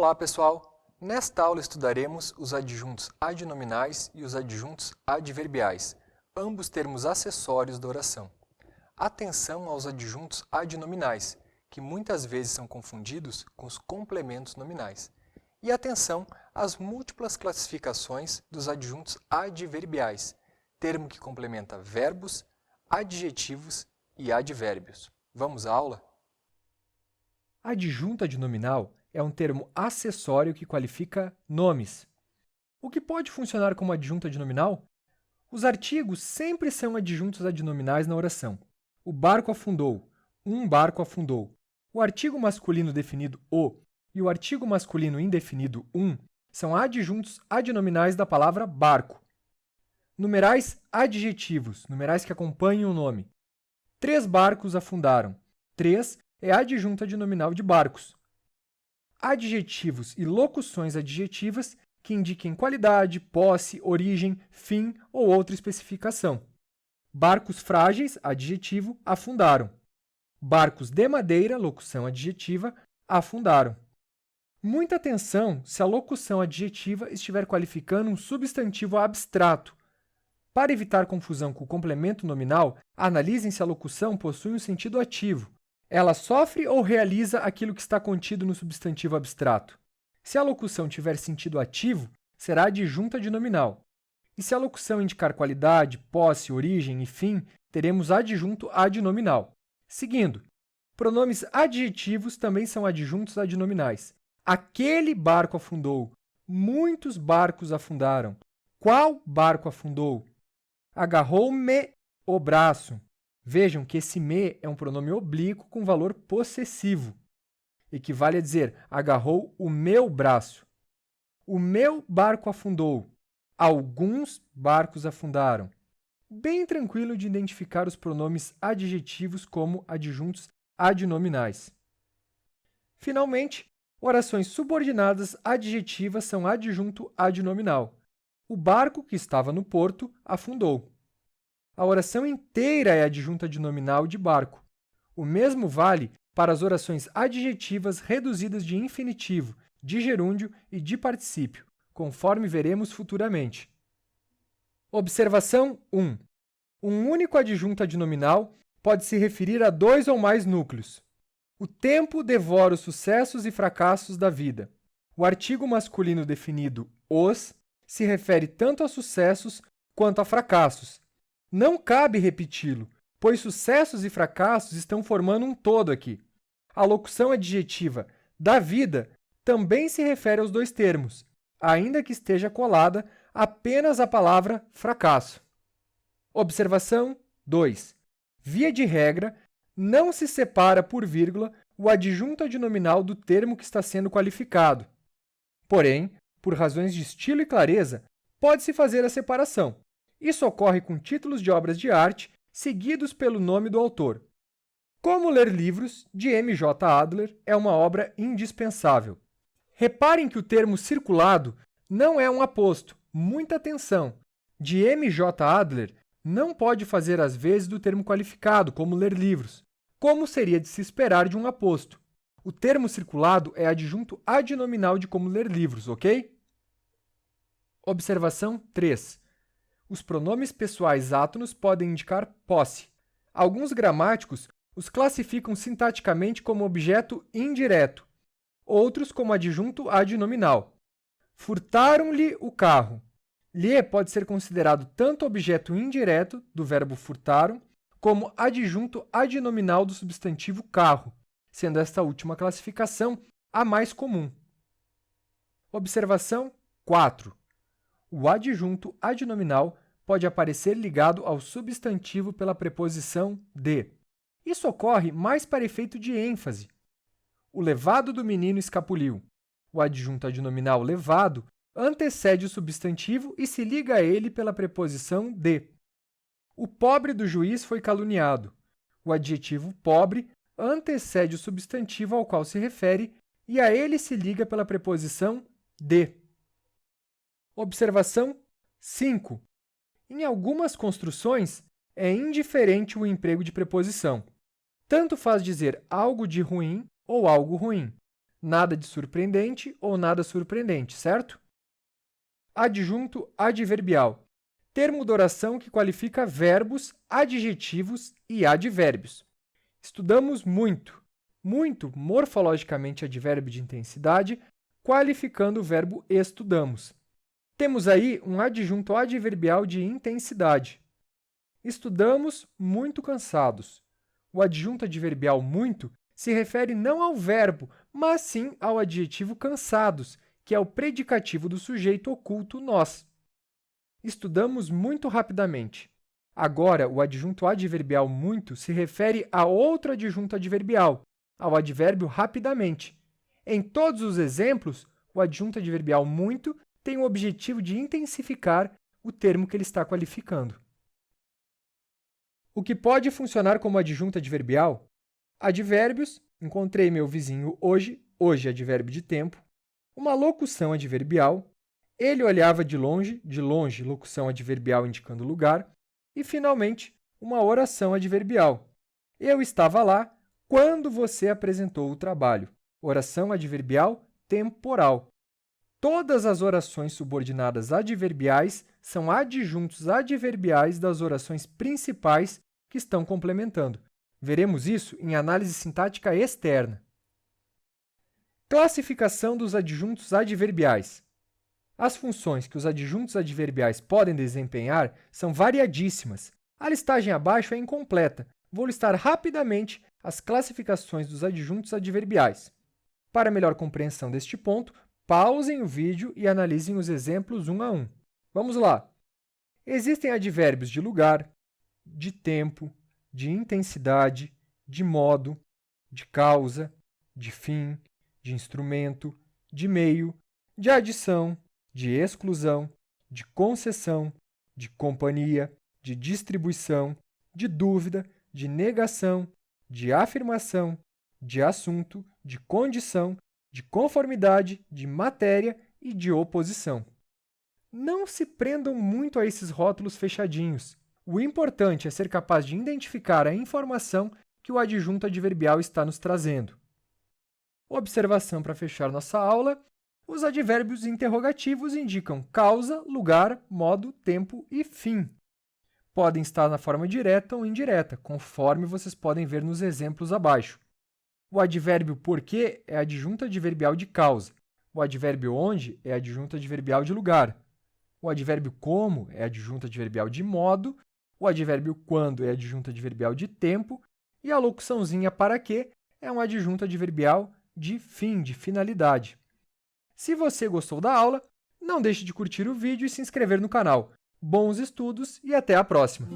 Olá, pessoal! Nesta aula estudaremos os adjuntos adnominais e os adjuntos adverbiais, ambos termos acessórios da oração. Atenção aos adjuntos adnominais, que muitas vezes são confundidos com os complementos nominais. E atenção às múltiplas classificações dos adjuntos adverbiais, termo que complementa verbos, adjetivos e advérbios. Vamos à aula? Adjunto adnominal é um termo acessório que qualifica nomes. O que pode funcionar como adjunto adnominal? Os artigos sempre são adjuntos adnominais na oração. O barco afundou, um barco afundou. O artigo masculino definido o e o artigo masculino indefinido são adjuntos adnominais da palavra barco. Numerais adjetivos, numerais que acompanham o nome. 3 barcos afundaram. 3 é adjunto adnominal de barcos. Adjetivos e locuções adjetivas que indiquem qualidade, posse, origem, fim ou outra especificação. Barcos frágeis, adjetivo, afundaram. Barcos de madeira, locução adjetiva, afundaram. Muita atenção se a locução adjetiva estiver qualificando um substantivo abstrato. Para evitar confusão com o complemento nominal, analisem se a locução possui um sentido ativo. Ela sofre ou realiza aquilo que está contido no substantivo abstrato. Se a locução tiver sentido ativo, será adjunto adnominal. E se a locução indicar qualidade, posse, origem e fim, teremos adjunto adnominal. Seguindo, pronomes adjetivos também são adjuntos adnominais. Aquele barco afundou. Muitos barcos afundaram. Qual barco afundou? Agarrou-me o braço. Vejam que esse me é um pronome oblíquo com valor possessivo. Equivale a dizer, agarrou o meu braço. O meu barco afundou. Alguns barcos afundaram. Bem tranquilo de identificar os pronomes adjetivos como adjuntos adnominais. Finalmente, orações subordinadas adjetivas são adjunto adnominal. O barco que estava no porto afundou. A oração inteira é adjunto adnominal de barco. O mesmo vale para as orações adjetivas reduzidas de infinitivo, de gerúndio e de particípio, conforme veremos futuramente. Observação 1. Um único adjunto adnominal pode se referir a 2 ou mais núcleos. O tempo devora os sucessos e fracassos da vida. O artigo masculino definido os se refere tanto a sucessos quanto a fracassos. Não cabe repeti-lo, pois sucessos e fracassos estão formando um todo aqui. A locução adjetiva da vida também se refere aos dois termos, ainda que esteja colada apenas a palavra fracasso. Observação 2. Via de regra, não se separa por vírgula o adjunto adnominal do termo que está sendo qualificado. Porém, por razões de estilo e clareza, pode-se fazer a separação. Isso ocorre com títulos de obras de arte seguidos pelo nome do autor. Como Ler Livros, de M.J. Adler, é uma obra indispensável. Reparem que o termo circulado não é um aposto. Muita atenção! De M.J. Adler não pode fazer as vezes do termo qualificado, como ler livros, como seria de se esperar de um aposto. O termo circulado é adjunto adnominal de como ler livros, ok? Observação 3. Os pronomes pessoais átonos podem indicar posse. Alguns gramáticos os classificam sintaticamente como objeto indireto, outros como adjunto adnominal. Furtaram-lhe o carro. Lhe pode ser considerado tanto objeto indireto do verbo furtaram, como adjunto adnominal do substantivo carro, sendo esta última classificação a mais comum. Observação 4. O adjunto adnominal pode aparecer ligado ao substantivo pela preposição de. Isso ocorre mais para efeito de ênfase. O levado do menino escapuliu. O adjunto adnominal levado antecede o substantivo e se liga a ele pela preposição de. O pobre do juiz foi caluniado. O adjetivo pobre antecede o substantivo ao qual se refere e a ele se liga pela preposição de. Observação 5. Em algumas construções, é indiferente o emprego de preposição. Tanto faz dizer algo de ruim ou algo ruim. Nada de surpreendente ou nada surpreendente, certo? Adjunto adverbial. Termo da oração que qualifica verbos, adjetivos e advérbios. Estudamos muito. Muito, morfologicamente advérbio de intensidade, qualificando o verbo estudamos. Temos aí um adjunto adverbial de intensidade. Estudamos muito cansados. O adjunto adverbial muito se refere não ao verbo, mas sim ao adjetivo cansados, que é o predicativo do sujeito oculto nós. Estudamos muito rapidamente. Agora, o adjunto adverbial muito se refere a outro adjunto adverbial, ao advérbio rapidamente. Em todos os exemplos, o adjunto adverbial muito tem o objetivo de intensificar o termo que ele está qualificando. O que pode funcionar como adjunto adverbial? Advérbios, encontrei meu vizinho hoje, hoje advérbio de tempo. Uma locução adverbial, ele olhava de longe, locução adverbial indicando lugar. E, finalmente, uma oração adverbial. Eu estava lá quando você apresentou o trabalho. Oração adverbial temporal. Todas as orações subordinadas adverbiais são adjuntos adverbiais das orações principais que estão complementando. Veremos isso em análise sintática externa. Classificação dos adjuntos adverbiais. As funções que os adjuntos adverbiais podem desempenhar são variadíssimas. A listagem abaixo é incompleta. Vou listar rapidamente as classificações dos adjuntos adverbiais. Para melhor compreensão deste ponto, pausem o vídeo e analisem os exemplos um a um. Vamos lá! Existem advérbios de lugar, de tempo, de intensidade, de modo, de causa, de fim, de instrumento, de meio, de adição, de exclusão, de concessão, de companhia, de distribuição, de dúvida, de negação, de afirmação, de assunto, de condição, de conformidade, de matéria e de oposição. Não se prendam muito a esses rótulos fechadinhos. O importante é ser capaz de identificar a informação que o adjunto adverbial está nos trazendo. Observação para fechar nossa aula. Os advérbios interrogativos indicam causa, lugar, modo, tempo e fim. Podem estar na forma direta ou indireta, conforme vocês podem ver nos exemplos abaixo. O advérbio porquê é adjunto adverbial de causa. O advérbio onde é adjunto adverbial de lugar. O advérbio como é adjunto adverbial de modo. O advérbio quando é adjunto adverbial de tempo. E a locuçãozinha para quê é um adjunto adverbial de fim, de finalidade. Se você gostou da aula, não deixe de curtir o vídeo e se inscrever no canal. Bons estudos e até a próxima!